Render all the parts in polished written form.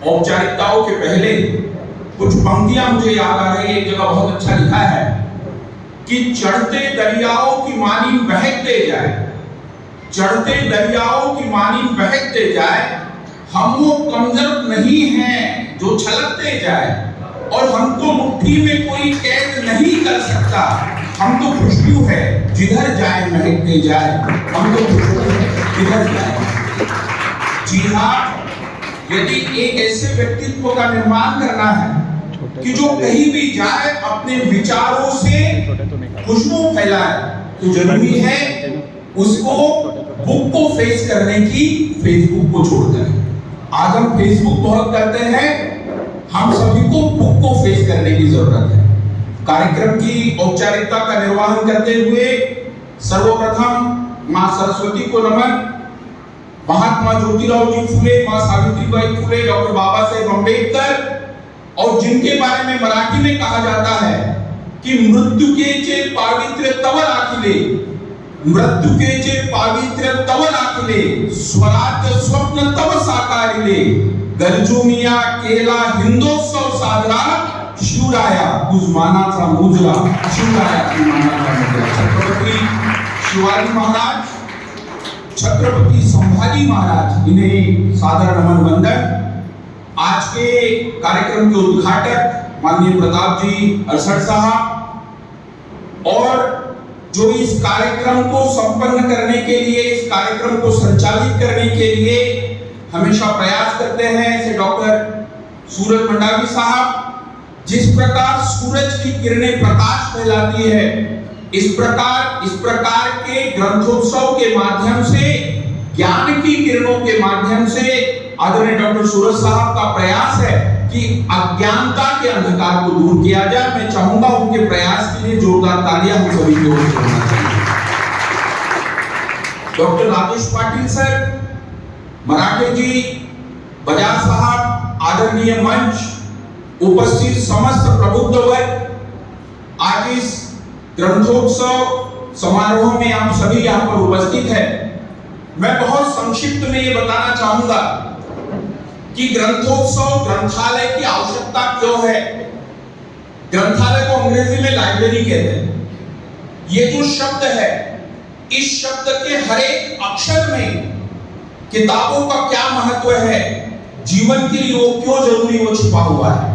औपचारिकताओं के पहले कुछ पंक्तियां मुझे याद आ रही है। एक जगह बहुत अच्छा लिखा है कि चढ़ते दरियाओं की मानी बहकते जाए, चढ़ते दरियाओं की मानी बहकते जाए, हम वो कमजोर नहीं हैं जो छलकते जाए, और हमको मुट्ठी में कोई कैद नहीं कर सकता, हम तो खुशबू है जिधर जाए महकते जाए, हम तो खुशबू है जिधर जाए। जी हाँ, यदि एक ऐसे व्यक्तित्व का निर्माण करना है कि जो कहीं भी जाए अपने विचारों से खुशबू फैलाए, तो जरूरी है उसको बुक को फेस करने की, फेसबुक को छोड़कर। आज हम फेसबुक बहुत करते हैं, हम सभी को बुक को फेस करने की जरूरत है। कार्यक्रम की औपचारिकता का निर्वहन करते हुए सर्वप्रथम मां सरस्वती को नमन, महात्मा ज्योतिराव जी फुले, मां सावित्रीबाई फुले, डॉक्टर बाबा साहेब अम्बेडकर, और जिनके बारे में मराठी में कहा जाता है कि मृत्युकेचे पावित्र्य तव राखिले, मृत्युकेचे पावित्र्य तव राखिले, स्वराज्य स्वप्न तव साकारिले, गरजुमिया केला हिंदोत्सव साजरा, शिवराया उस्मानाचा मुजरा, शिवराया उस्मानाचा मुजरा। छत्रपती शिवाजी महाराज, छत्रपति संभाजी महाराज, इन्हें सादर नमन वंदन। आज के कार्यक्रम के उद्घाटक माननीय प्रताप जी अरसड़ साहब, और जो इस कार्यक्रम को संपन्न करने के लिए, इस कार्यक्रम को संचालित करने के लिए हमेशा प्रयास करते हैं, ऐसे डॉक्टर सूरज मंडावी साहब। जिस प्रकार सूरज की किरणें प्रकाश फैलाती है, इस प्रकार के ग्रंथोत्सव के माध्यम से, ज्ञान की किरणों के माध्यम से आदरणीय डॉक्टर सूरज साहब का प्रयास है कि अज्ञानता के अंधकार को दूर किया जाए। मैं चाहूंगा उनके प्रयास के लिए जोरदार तालियां हम सभी की ओर से होना चाहिए। डॉक्टर राजेश पाटिल सर, मराठे जी, बजाज साहब, आदरणीय मंच, उपस्थित समस्त प्रबुद्ध वर्ग, आज इस ग्रंथोत्सव समारोह में आप सभी यहाँ पर उपस्थित हैं। मैं बहुत संक्षिप्त में ये बताना चाहूंगा कि ग्रंथोत्सव, ग्रंथालय की आवश्यकता क्यों है। ग्रंथालय को अंग्रेजी में लाइब्रेरी कहते हैं। ये जो शब्द है, इस शब्द के हर एक अक्षर में किताबों का क्या महत्व है, जीवन के लिए वो क्यों जरूरी, वो छिपा हुआ है।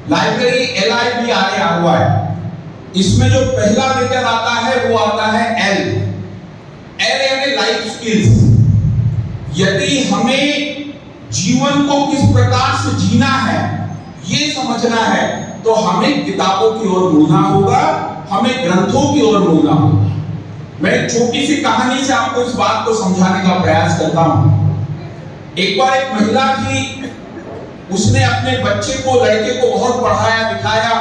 लाइब्रेरी LIBRA हुआ है। इसमें जो पहला लेटर आता है वो आता है L यानी लाइफ स्किल्स। यदि हमें जीवन को किस प्रकार से जीना है, ये समझना है, तो हमें किताबों की ओर मुड़ना होगा, हमें ग्रंथों की ओर मुड़ना होगा। मैं एक छोटी सी कहानी से आपको इस बात को समझाने का प्रयास करता हूं। एक बार एक महिला थी, उसने अपने बच्चे को, लड़के को बहुत पढ़ाया लिखाया।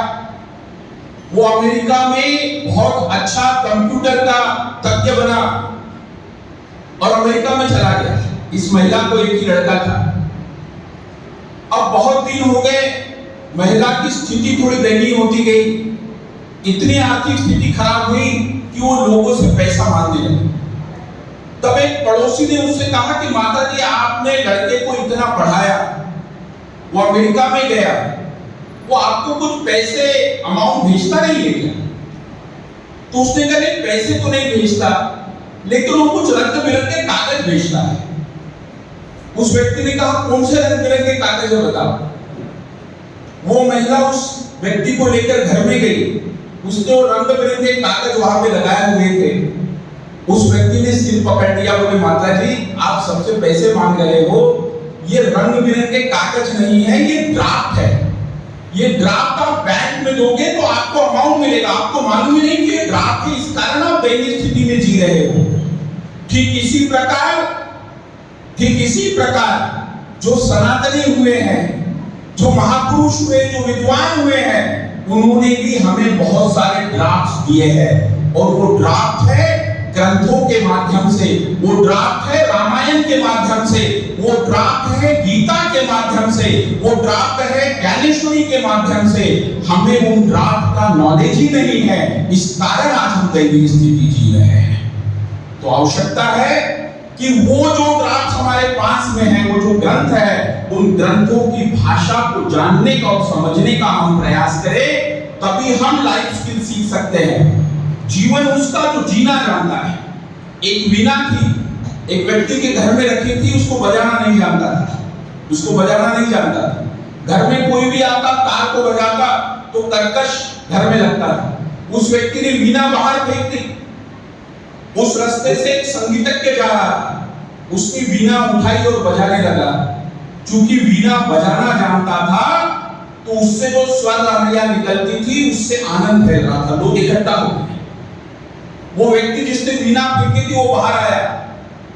वो अमेरिका में बहुत अच्छा कंप्यूटर का तज्ञ बना और अमेरिका में चला गया। इस महिला को एक ही लड़का था। अब बहुत दिन हो गए, महिला की स्थिति थोड़ी दयनीय होती गई। इतनी आर्थिक स्थिति खराब हुई कि वो लोगों से पैसा मांगने लगी। तब एक पड़ोसी ने उससे कहा कि माता जी, आपने लड़के को इतना पढ़ाया, वो अमेरिका में गया, वो आपको कुछ पैसे अमाउंट भेजता नहीं है क्या? तो उसने कहा नहीं, पैसे तो नहीं भेजता, लेकिन वो कुछ रंग बिरंगे कागज भेजता है। उस व्यक्ति ने कहा कौन से रंग बिरंगे कागज है बताओ। वो महिला उस व्यक्ति को लेकर घर में गई। उसने वो रंग बिरंगे कागज वहां पे लगाए हुए थे। उस व्यक्ति ने सिर पकड़ लिया, बोले माता जी, आप सबसे पैसे मांग रहे हो, ये रंग बिरंगे कागज नहीं है, ये ड्राफ्ट है। ये ड्राफ्ट आप बैंक में दोगे तो आपको अमाउंट मिलेगा। आपको मालूम ही नहीं कि ये ड्राफ्ट है, इस कारण आप दयनीय स्थिति में जी रहे हो। ठीक इसी प्रकार जो सनातनी हुए हैं, जो महापुरुष हुए, जो विद्वान हुए हैं, उन्होंने भी हमें बहुत सारे ड्राफ्ट दिए हैं। और वो ड्राफ्ट है ग्रंथों के माध्यम से, वो ड्राफ्ट है रामायण के माध्यम से, वो ड्राफ्ट है गीता के माध्यम से, वो ड्राफ्ट है ज्ञानेश्वरी के माध्यम से। हमें उन ड्राफ्ट का नॉलेज ही नहीं है, इस कारण आज हम दैवीय स्थिति जी रहे हैं। तो आवश्यकता है कि वो जो ड्राफ्ट हमारे पास में है, वो जो ग्रंथ है, वो उन ग्रंथों की भाषा को जानने का और समझने का हम प्रयास करें, तभी हम लाइफ स्किल सीख सकते हैं। जीवन उसका जो जीना जानता है। एक वीणा थी, एक व्यक्ति के घर में रखी थी, उसको बजाना नहीं जानता था, उसको बजाना नहीं जानता था। घर में कोई भी आता तार को बजाता तो कर्कश घर में लगता था। उस व्यक्ति ने वीणा बाहर फेंक दी। उस रास्ते से एक संगीतज्ञ जा रहा था, उसने वीणा उठाई और बजाने लगा। चूंकि वीणा बजाना जानता था तो उससे जो स्वर लहरियां निकलती थी उससे आनंद फैल रहा था, लोग इकट्ठा हो गए। वो व्यक्ति जिसने वीणा फेंकी थी वो बाहर आया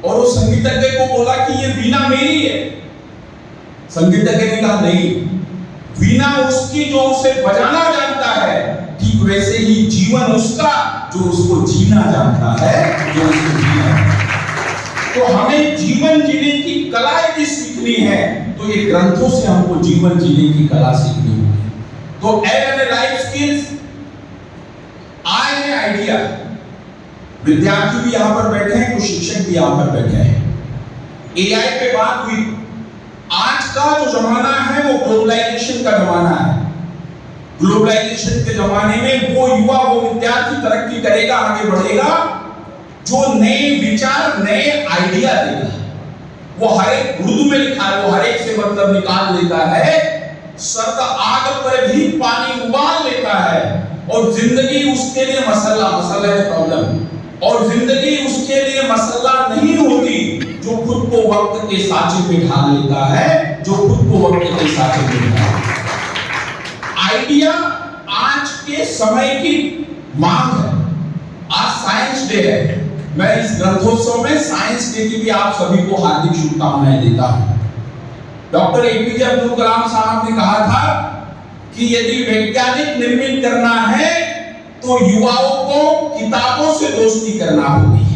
और वो संगीतज्ञ को बोला कि ये वीणा मेरी है। संगीतज्ञ ने कहा नहीं, वीणा उसकी जो उसे बजाना जानता है, ठीक वैसे ही जीवन उसका जो उसको जीना जानता है, जो उसको जीना है। तो हमें जीवन जीने की कला यदि सीखनी है तो ये ग्रंथों से हमको जीवन जीने की कला सीखनी होगी। तो as a life skills I idea, विद्यार्थी भी यहां पर बैठे हैं, कुछ शिक्षक भी यहां पर बैठे हैं। एआई पे बात हुई। आज का जो जमाना है वो ग्लोबलाइजेशन का जमाना है। ग्लोबलाइजेशन के जमाने में वो युवा, वो विद्यार्थी तरक्की करेगा, आगे बढ़ेगा जो नए विचार, नए आइडिया देगा। वो हर एक उर्दू में लिखा है, वो हर एक से मतलब निकाल लेता है। सर का आग पर भी पानी उबाल लेता है और जिंदगी उसके लिए मसला है प्रॉब्लम। और जिंदगी उसके लिए मसला नहीं होती जो खुद को वक्त के साचे पे ढाल लेता है, जो खुद को वक्त के साचे पे ढाल लेता है। आइडिया आज के समय की मांग है। आज साइंस डे है। मैं इस ग्रंथोत्सव में साइंस डे की भी आप सभी को हार्दिक शुभकामनाएं देता हूं। डॉक्टर एपीजे अब्दुल कलाम साहब ने कहा था कि यदि वैज्ञानिक निर्मित करना है तो युवाओं को किताबों से दोस्ती करना होगी।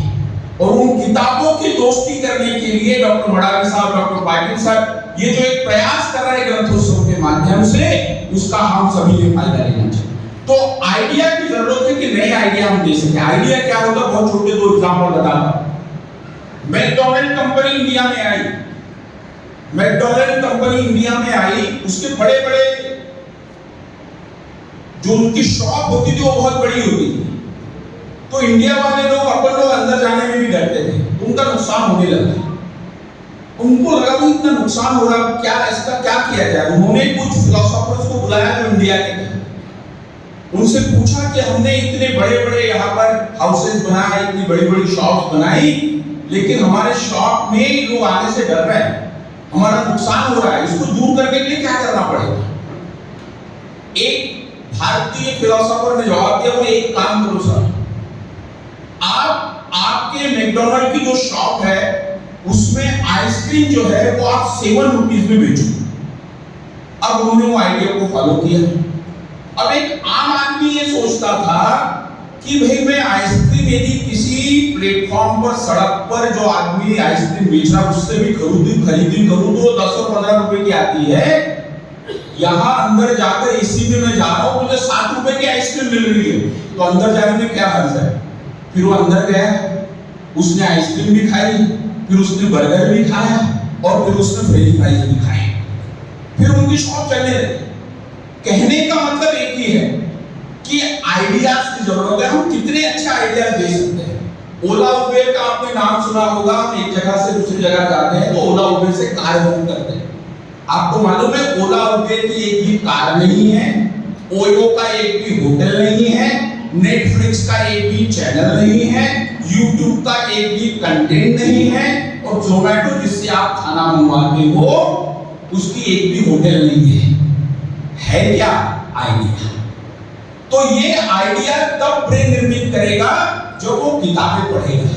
और उन किताबों की दोस्ती करने के लिए डॉक्टर मडावी साहब, डॉक्टर पाटिल साहब ये जो एक प्रयास कर रहे हैं ग्रंथोत्सव के माध्यम से, उसका हम सभी ने फायदा लेना चाहिए। तो आइडिया की जरूरत है कि नए आइडिया हम दे सकें। आइडिया क्या होता है, बहुत छोटे दो एग्जांपल बताता हूं। मैकडॉनल्ड कंपनी इंडिया में आई। मैकडॉनल्ड कंपनी इंडिया में आई, उसके बड़े बड़े जो उनकी शॉप होती थी वो बहुत बड़ी होती थी। तो इंडिया वाले लोग, अपन लोग अंदर जाने में भी डरते थे, उनका नुकसान होने लगा। उनको लगा कि इतना नुकसान हो रहा, क्या इसका क्या किया जाए। उन्होंने कुछ फिलोसोफर्स को बुलाया जो इंडिया के थे। उनसे पूछा कि हमने इतने बड़े बड़े यहाँ पर हाउसेस बनाए, इतनी बड़ी बड़ी शॉप्स बनाई, लेकिन हमारे शॉप में लोग आने से डर रहे हैं, हमारा नुकसान हो रहा है, इसको दूर करने के लिए क्या करना पड़ेगा। एक भारतीय फिलोसोफर ने जवाब दिया, बोले एक काम करो सर, आप आपके मैकडॉनल्ड की जो शॉप है उसमें आइसक्रीम जो है वो आप 7 रुपीज में बेचो। अब उन्होंने वो आइडिया को फॉलो किया। अब एक आम आदमी ये सोचता था कि भाई मैं आइसक्रीम यदि किसी प्लेटफॉर्म पर, सड़क पर जो आदमी आइसक्रीम बेच रहा है उससे भी खरीदी करूं तो 10 और 15 रुपए की आती है। यहाँ अंदर जाकर एसी में मैं जा रहा हूँ, मुझे 7 रुपए की आइसक्रीम मिल रही है, तो अंदर जाने में क्या हर्ज है। फिर वो अंदर गया, उसने आइसक्रीम भी खाई, फिर उसने बर्गर भी खाया और फिर उसने फ्रेंच फ्राइज भी खाए। फिर उनकी शॉप चलने लगी। कहने का मतलब एक ही है कि आइडियाज की जरूरत है। हम कितने अच्छे आइडियाज दे सकते हैं। ओला उबेर का आपने नाम सुना होगा। हम एक जगह से दूसरी जगह जाते हैं तो ओला उबेर से कार बुक करते हैं। आपको मालूम है ओला उबेर की एक भी कार नहीं है, ओयो का एक भी होटल नहीं है, नेटफ्लिक्स का एक भी चैनल नहीं है, यूट्यूब का एक भी कंटेंट नहीं है, और जोमेटो जिससे आप खाना मंगवाते हो उसकी एक भी होटल नहीं है। है क्या? आइडिया। तो ये आइडिया तब ब्रेन निर्मित करेगा जब वो किताबें पढ़ेगा।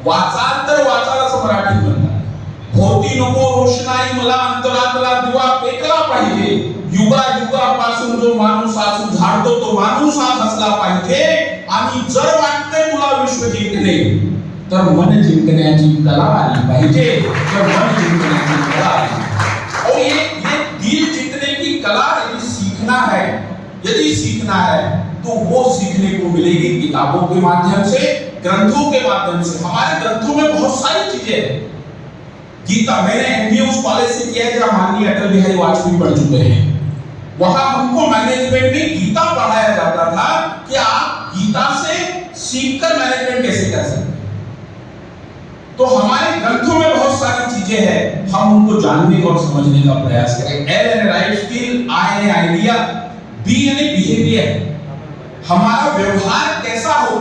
वाचांतर वाचाला असं मराठीत म्हणतात। होती नको रोषणाई मला अंतरातला दिवा पेटला पाहिजे। युगायुगापासून जो माणूस आज झाडतो तो माणूस आज हसला पाहिजे। आणि जर वाटतंय तुला विश्व जिंकणे तर मन जिंकण्याची कला आली पाहिजे। तर मन जिंकण्याची कला आली। और ये दिल जीतने की कला यदि सीखना है तो वो सीखने को मिलेगी किताबों के माध्यम से, ग्रंथों के माध्यम से। हमारे ग्रंथों में बहुत सारी चीजें हैं। गीता मैंने एमबीए उस कॉलेज से किया है जहां माननीय अटल बिहारी वाजपेयी पढ़ चुके हैं। वहां हमको मैनेजमेंट में गीता पढ़ाया जाता था कि आप गीता से सीखकर मैनेजमेंट कैसे कर सकते हैं। तो हमारे ग्रंथों में बहुत सारी चीजें हैं, हम उनको जानने और समझने का प्रयास करें। एल यानी राइट स्किल, आई यानी आइडिया, बी यानी बिहेवियर, हमारा व्यवहार कैसा हो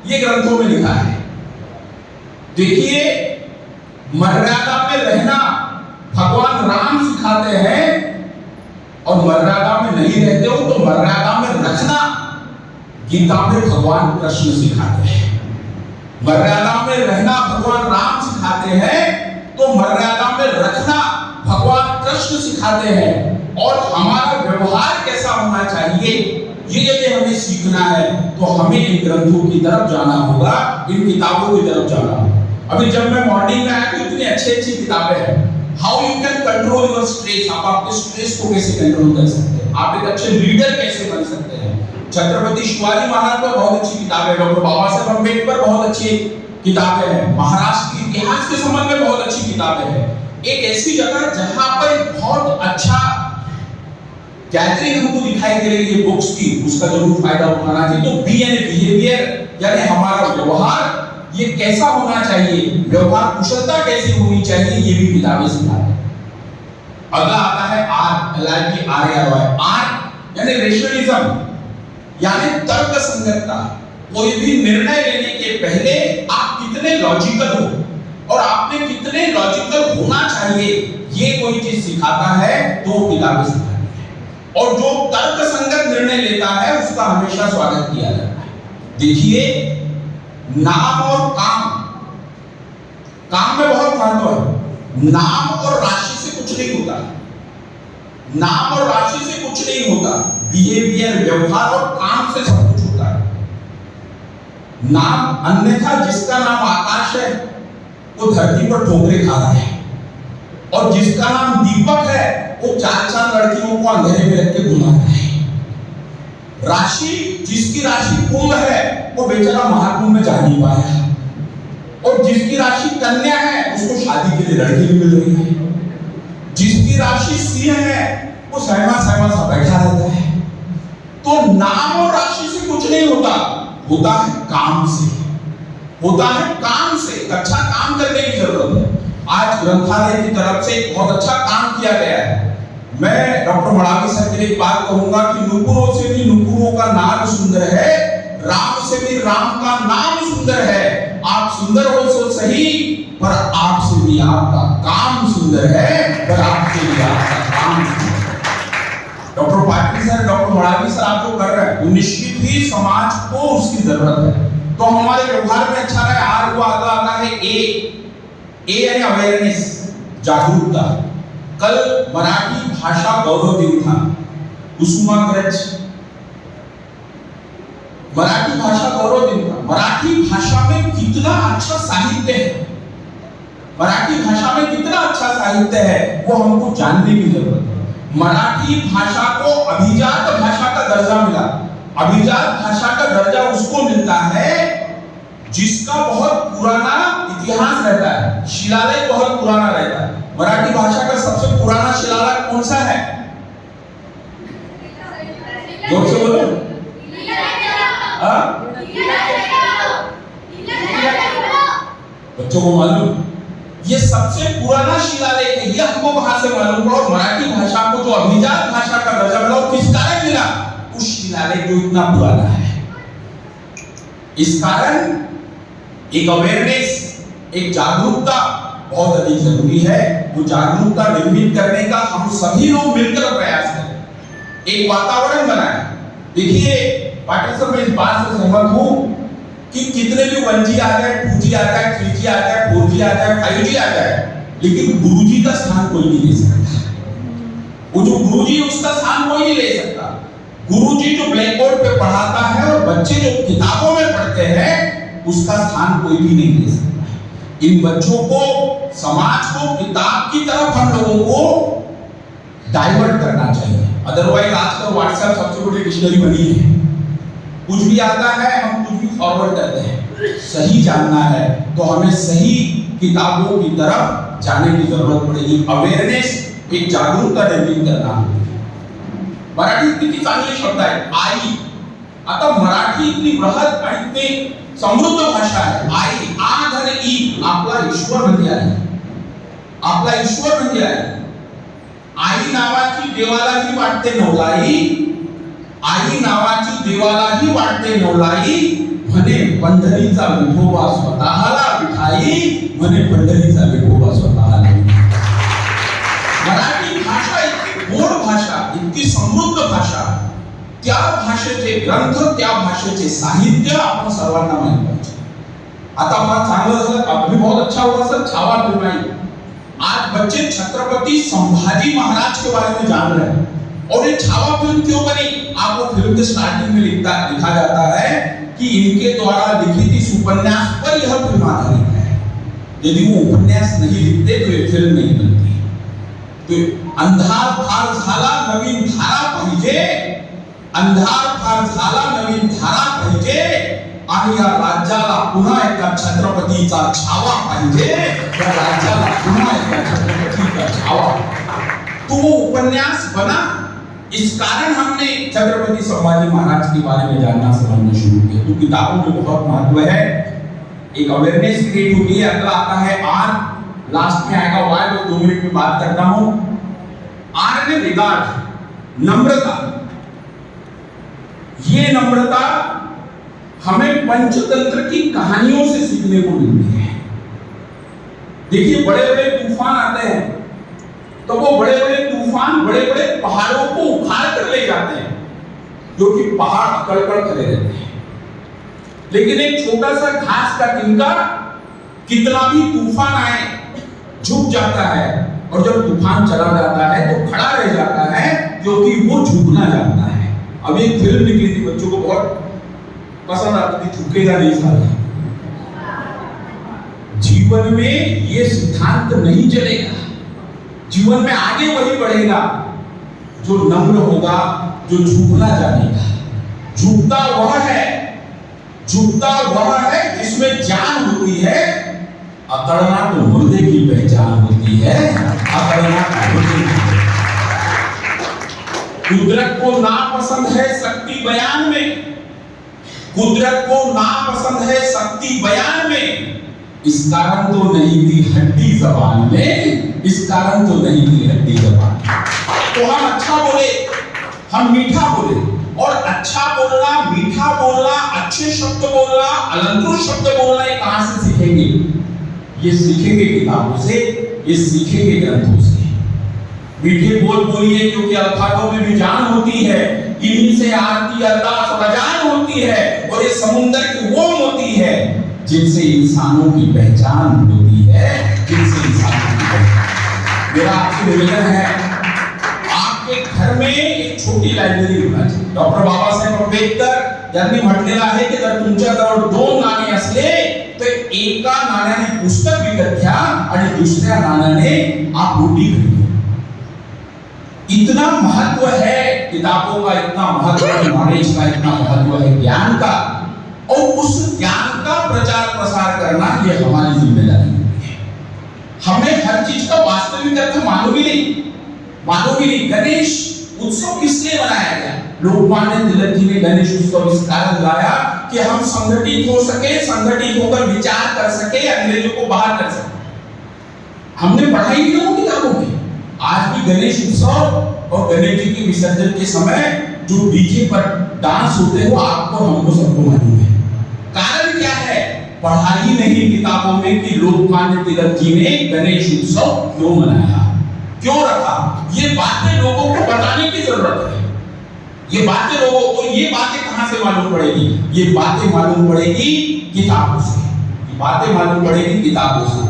ये ग्रंथों में लिखा है। देखिए, मर्यादा में रहना भगवान राम सिखाते हैं और मर्यादा में नहीं रहते हो तो मर्यादा में रखना गीता में भगवान कृष्ण सिखाते हैं। मर्यादा में रहना भगवान राम सिखाते हैं तो मर्यादा में रखना भगवान कृष्ण सिखाते हैं। और हमारा व्यवहार कैसा होना चाहिए ये यदि हमें सीखना है तो हमें इन ग्रंथों की तरफ जाना होगा, इन किताबों की तरफ जाना होगा। अभी जब मैं मॉर्निंग में आया तो इतनी अच्छी किताबें हैं। How you can control your stress, आप अपने स्ट्रेस को कैसे कंट्रोल कर सकते हैं, आप एक अच्छे लीडर कैसे बन सकते हैं। छत्रपति शिवाजी महाराज पर बहुत अच्छी किताब है, डॉक्टर बाबा साहब अम्बेडकर पर बहुत अच्छी किताबें हैं, महाराष्ट्र के इतिहास के संबंध में बहुत अच्छी किताबें हैं। एक ऐसी जगह जहां पर बहुत अच्छा गैदरिंग हमको दिखाई दे रही है बुक्स की, उसका जरूर फायदा उठाना चाहिए। तो बी यानी बिहेवियर, यानी हमारा व्यवहार ये कैसा होना चाहिए, व्यवहार कुशलता कैसी होनी चाहिए, ये भी किताबें सिखाते हैं। अगला आता है आर, LIBRARY, आर यानी रेशनलिज्म, यानी तर्क संगतता। कोई भी निर्णय लेने के पहले आप कितने लॉजिकल हो और आपने कितने लॉजिकल होना चाहिए, ये कोई चीज सिखाता है तो किताबें सिखाती है। और जो तर्क संगत निर्णय लेता है उसका हमेशा स्वागत किया जाता है। देखिए, नाम और काम में बहुत महत्व है। नाम और राशि से कुछ नहीं होता, नाम और राशि से कुछ नहीं होता, बिहेवियर, व्यवहार और काम से सब कुछ होता है। नाम, अन्यथा जिसका नाम आकाश है वो धरती पर ठोकरे खा रहा है, और जिसका नाम दीपक है वो चार लड़कियों को अंधेरे में रख के घुमा रहा है। राशि, जिसकी राशि कुंभ है वो बेचारा महाकुंभ में जा नहीं पाया, और जिसकी राशि कन्या है उसको शादी के लिए लड़की भी मिल रही है। जिसकी राशि सिंह है वो सहमा सा बैठा रहता है। तो नाम और राशि से कुछ नहीं होता, होता है काम से, होता है काम से। अच्छा काम करने की जरूरत है। आज ग्रंथालय की तरफ से बहुत अच्छा काम किया गया है। मैं डॉक्टर मड़ावी सर के लिए एक बात कहूंगा कि नुपुरों से भी नुपुरों का नाम सुंदर है, राम से भी राम का नाम सुंदर है। आप सुंदर हो सो सही, पर आपसे भी आपका काम सुंदर है, पर आपसे भी आपका काम सुंदर है। Doctor Patil sir, doctor Madavi sir आप जो कर रहे हैं वो निश्चित ही समाज को उसकी जरूरत है। तो हमारे व्यवहार में अच्छा रहे। आर को अगला आता है ए यानी अवेयरनेस, जागरूकता। कल मराठी भाषा गौरव दिन था, कुसुमाग्रज मराठी भाषा गौरव दिन था। मराठी भाषा में कितना अच्छा साहित्य है, मराठी भाषा में कितना अच्छा साहित्य है वो हमको जानने की जरूरत है। मराठी भाषा को अभिजात भाषा का दर्जा मिला। अभिजात भाषा का दर्जा उसको मिलता है जिसका बहुत पुराना इतिहास रहता है, शिलालेख बहुत पुराना रहता है। मराठी भाषा का सबसे पुराना शिलालेख कौन सा है? जोर से बोलो। बच्चों को मालूम? ये सबसे पुराना शिलालेख है। ये हमको कहां से मालूम पड़ा? मराठी भाषा को जो अभिजात भाषा का दर्जा मिला वो किस कारण मिला? उस शिलालेख जो इतना पुराना है। इस कारण एक अवेयरनेस, एक जागरूकता बहुत अधिक जरूरी है। वो जागरूकता निर्मित करने का हम सभी लोग मिलकर प्रयास करें, एक वातावरण बनाएं। देखिए पाटिल साहब, मैं इस बात से सहमत हूं कि कितने भी 1G आ जाए, 2G आ जाए, 3G आ जाए, 4G आ जाए, 5G आ जाए, लेकिन गुरुजी का स्थान कोई नहीं ले सकता। वो जो गुरुजी उसका स्थान कोई नहीं ले सकता। गुरुजी जो ब्लैक बोर्ड पे पढ़ाता है और बच्चे जो किताबों में पढ़ते हैं उसका स्थान कोई भी नहीं ले सकता। इन बच्चों को, समाज को किताब की तरफ हम लोगों को डाइवर्ट करना चाहिए। अदरवाइज आजकल व्हाट्सएप सबसे बड़ी डिक्शनरी बनी है, कुछ भी आता है हम कुछ भी फॉरवर्ड करते हैं। सही जानना है तो हमें सही किताबों की तरफ जाने की जरूरत पडेगी. अवेअरनेस, एक जागरूकता निर्माण करना होगी. मराठीत किती चांगले शब्द आहेत. आई, आता मराठी इतनी बृहत आणि इतनी समृद्ध भाषा आहे. आई, आ धन ई, आपला ईश्वर म्हणजे आई. आपला ईश्वर म्हणजे आई. आई नावाची देवालाही वाटते नवलाई. आई नावाची देवालाही वाटते नवलाई. म्हणे पंढरीचा विठोबा स्वतःला विठाई. म्हणे पंढरीचा विठोबा स्वतःला. मराठी भाषा इतकी गोड भाषा, इतकी समृद्ध भाषा, त्या भाषेचे ग्रंथ, त्या भाषेचे साहित्य आपण सर्वांना माहित पाहिजे. आता मला चांगलं झालं, अभी बहुत अच्छा हुआ सर, छावा फिल्म आई. आज बच्चे छत्रपति संभाजी महाराज के बारे में जान रहे हैं. और ये छावा फिल्म क्यों बनी? आपको फिल्म के स्टार्टिंग में लिखा जाता है कि इनके द्वारा लिखित इस उपन्यास पर यह फिल्म आधारित है. यदि वो उपन्यास नहीं लिखते तो ये फिल्म नहीं बनती. तो अंधार फार झाला नवीन धारा पाहिजे. अंधार फार झाला नवीन धारा पाहिजे. आणि या राज्याला पुन्हा एकदा छत्रपतीचा छावा पाहिजे. या राज्याला पुन्हा एकदा छत्रपतीचा छावा. तो वो उपन्यास बना. इस कारण हमने छत्रपति संभाजी महाराज के बारे में जानना समझना शुरू किया. तो किताबों में बहुत महत्व है. एक अवेयरनेस क्रिएट होती है. अगला आता है आर, लास्ट में आएगा वाई. तो 2 मिनट में बात करता हूं. आर में रिगार्ड, नम्रता. ये नम्रता हमें पंचतंत्र की कहानियों से सीखने को मिलती है. देखिए, बड़े बड़े तूफान आते हैं तो वो बड़े बड़े तूफान बड़े बड़े पहाड़ों को उखाड़ कर ले जाते हैं, जो कि पहाड़ अकड़-अकड़ खड़े रहते हैं. लेकिन एक छोटा सा घास का तिनका कितना भी तूफान आए झुक जाता है, और जब तूफान चला जाता है तो खड़ा रह जाता है, क्योंकि वो झुकना जानता है. अभी एक फिल्म निकली थी, बच्चों को बहुत पसंद आती थी, झुकेगा नहीं साला. जीवन में ये सिद्धांत नहीं चलेगा. जीवन में आगे वही बढ़ेगा जो नम्र होगा, जो झुकना जानेगा. झुकता वह है जिसमें जान होती है. अकड़ना तो मुर्दे की पहचान होती है. अकड़ना तो मुर्दे की. कुदरत को नापसंद है शक्ति बयान में. कुदरत को नापसंद है शक्ति बयान में. इस कारण तो नहीं थी हड्डी जबान में. इस कारण तो नहीं थी हड्डी जबान. तो हम अच्छा बोले, हम मीठा बोले. और अच्छा बोलना, मीठा बोलना, अच्छे शब्द बोलना, अलंकृत शब्द बोलना, ये कहां से सीखेंगे? ये सीखेंगे किताबों से, ये सीखेंगे ग्रंथों से. मीठे बोल बोलिए, क्योंकि अल्फाजों में भी जान होती है. इन्हीं से आरती अरदास और अजान होती है. और ये समुद्र की वो होती है जिनसे इंसानों की पहचान होती है. जिनसे इंसानों की पहचान. मेरा आपसे निवेदन है, आपके घर में एक छोटी लायब्ररी होना चाहिए. डॉक्टर बाबासाहेब आंबेडकर यांनी म्हटलेलं आहे की जर तुमच्याजवळ 2 नाणे असले तर एका नाण्याने पुस्तक विकत घ्या आणि दुसऱ्या नाण्याने आप रोटी खरीदो. इतना महत्व है किताबों का, इतना महत्व है नॉलेज का, इतना महत्व है ज्ञान का. और उस ज्ञान का प्रचार प्रसार करना ये हमारी जिम्मेदारी है. हमें हर चीज का वास्तविक अर्थ मालूम ही नहीं. गणेश उत्सव किसलिए मनाया गया? लोकमान्य तिलक जी ने गणेश उत्सव इस कारण लाया कि हम संगठित हो सके, संगठित होकर विचार कर सके, अंग्रेजों को बाहर कर सके. हमने पढ़ाई नहीं हो किताबों में. आज भी गणेश उत्सव और गणेश जी के विसर्जन के समय जो डीजे पर डांस होते हैं वो आपको, हमको, सबको मालूम है. कारण क्या है? पढ़ाई नहीं किताबों में कि लोकमान्य तिलक जी ने गणेश उत्सव क्यों मनाया, क्यों रखा. ये बातें लोगों को बताने की जरूरत है. ये बातें लोगों को, ये बातें कहां से मालूम पड़ेगी? ये बातें मालूम पड़ेगी किताबों से. ये बातें मालूम पड़ेगी किताबों से.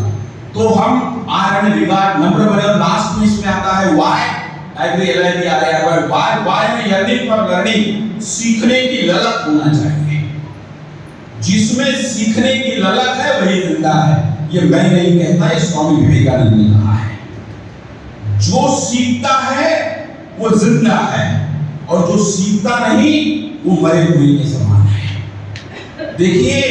तो हम आर एंड रिगार्ड, नंबर बने. और लास्ट में इसमें आता है वाई. एग्री एलआईडी आ रहा है. वाई में यर्निंग फॉर लर्निंग, सीखने की ललक होना चाहिए. जिसमें सीखने की ललक है वही जिंदा है. ये मैं नहीं कहता, ये स्वामी विवेकानंद ने कहा है. जो सीखता है वो जिंदा है, और जो सीखता नहीं वो मरे हुए के समान है. देखिए,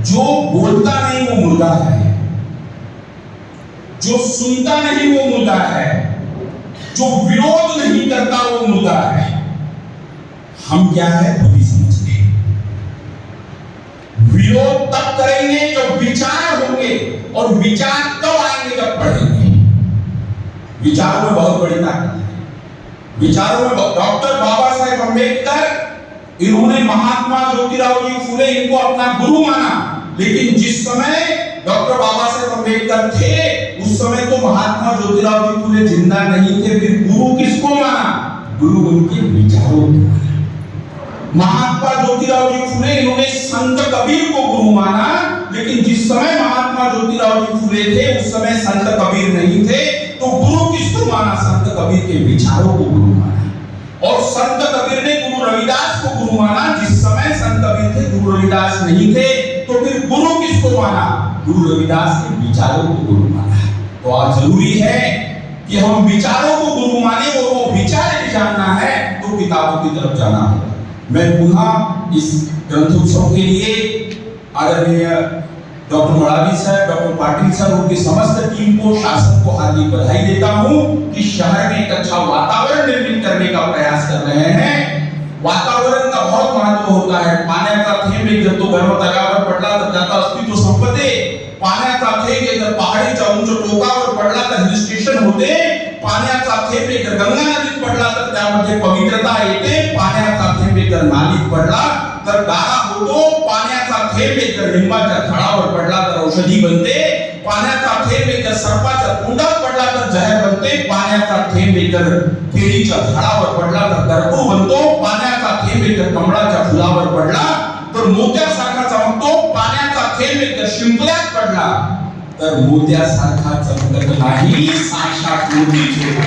जो बोलता नहीं वो मुर्दा है, जो सुनता नहीं वो मुर्दा है, जो विरोध नहीं करता वो मुर्दा है। हम क्या है खुद ही समझ ले। विरोध तब करेंगे जब विचार होंगे, और विचार तब आएंगे जब पढ़ेंगे। विचारों में बहुत बड़ी ताकत है। विचारों में डॉक्टर बाबा साहेब अम्बेडकर, इन्होंने महात्मा ज्योतिराव जी फुले इनको अपना गुरु माना, लेकिन जिस समय डॉक्टर बाबा साहेब अम्बेडकर थे उस समय तो महात्मा ज्योतिराव जी फुले जिंदा नहीं थे। फिर गुरु किसको माना? गुरु उनके विचारों को माना। महात्मा ज्योतिराव जी फुले इन्होंने संत कबीर को गुरु माना, लेकिन जिस समय महात्मा ज्योतिराव जी फुले थे उस समय संत कबीर नहीं थे, तो गुरु किसको माना? संत कबीर के विचारों को गुरु माना। और संत कबीर ने गुरु रविदास को गुरु माना, जिस समय संत कबीर थे गुरु रविदास नहीं थे, तो फिर गुरु किसको माना? गुरु रविदास के विचारों को गुरु माना। तो आज जरूरी है कि हम विचारों को गुरु माने, और वो विचार भी जानना है तो किताबों की तरफ जाना होगा। मैं पुनः इस ग्रंथोत्सव के लिए आदरणीय डॉक्टर मडावी साहब, डॉक्टर पाटिल सर, उनकी समस्त टीम को, शासन को हार्दिक बधाई देता हूं कि शहर में एक अच्छा वातावरण निर्मित करने का प्रयास कर रहे हैं। वातावरण का बहुत महत्व होता है। पाण्याचा थेंब एक जर तो गर्भतलावर पडला तर त्याचा अस्तित्व संपते. पाण्याचा थेंब एक जर पहाडीच्या उंच टोकावर पडला तर हिल स्टेशन होते. पाण्याचा थेंब एक जर गंगा नदीत पडला तर त्यामध्ये पवित्रता येते. पाण्याचा थेंब एक जर नालीत पडला तर गारा होतो. पाण्याचा थेंब एक जर लिंबाच्या झाडावर पडला तर औषधी बनते. पाण्याचा थेंब एक जर सर्पाच्या तोंडात पडला तर जहर बनते. पाण्याचा थेंब एक जर केळीच्या झाडावर पडला तर कर्कू बनतो. पाण्याचा थेंब एक जर कमळाच्या फुलावर पडला तर मोत्यासारखा चमकतो. पाण्याचा थेंब एक जर शिंपल्यात पडला तर मोत्यासारखा चमकत नाही, साक्षात मोतीच होतो.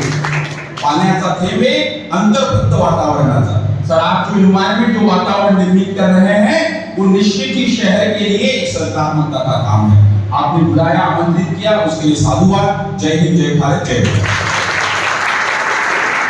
पाण्याचा थेंब एक अंतर्गत वातावरणाचा। सर, आप जो एनवायरमेंट, जो वातावरण निर्मित कर रहे हैं वो निश्चित ही शहर के लिए एक सकारात्मकता का काम है। आपने बुलाया, आमंत्रित किया, उसके लिए साधुवाद। जय हिंद, जय भारत, जय भारत।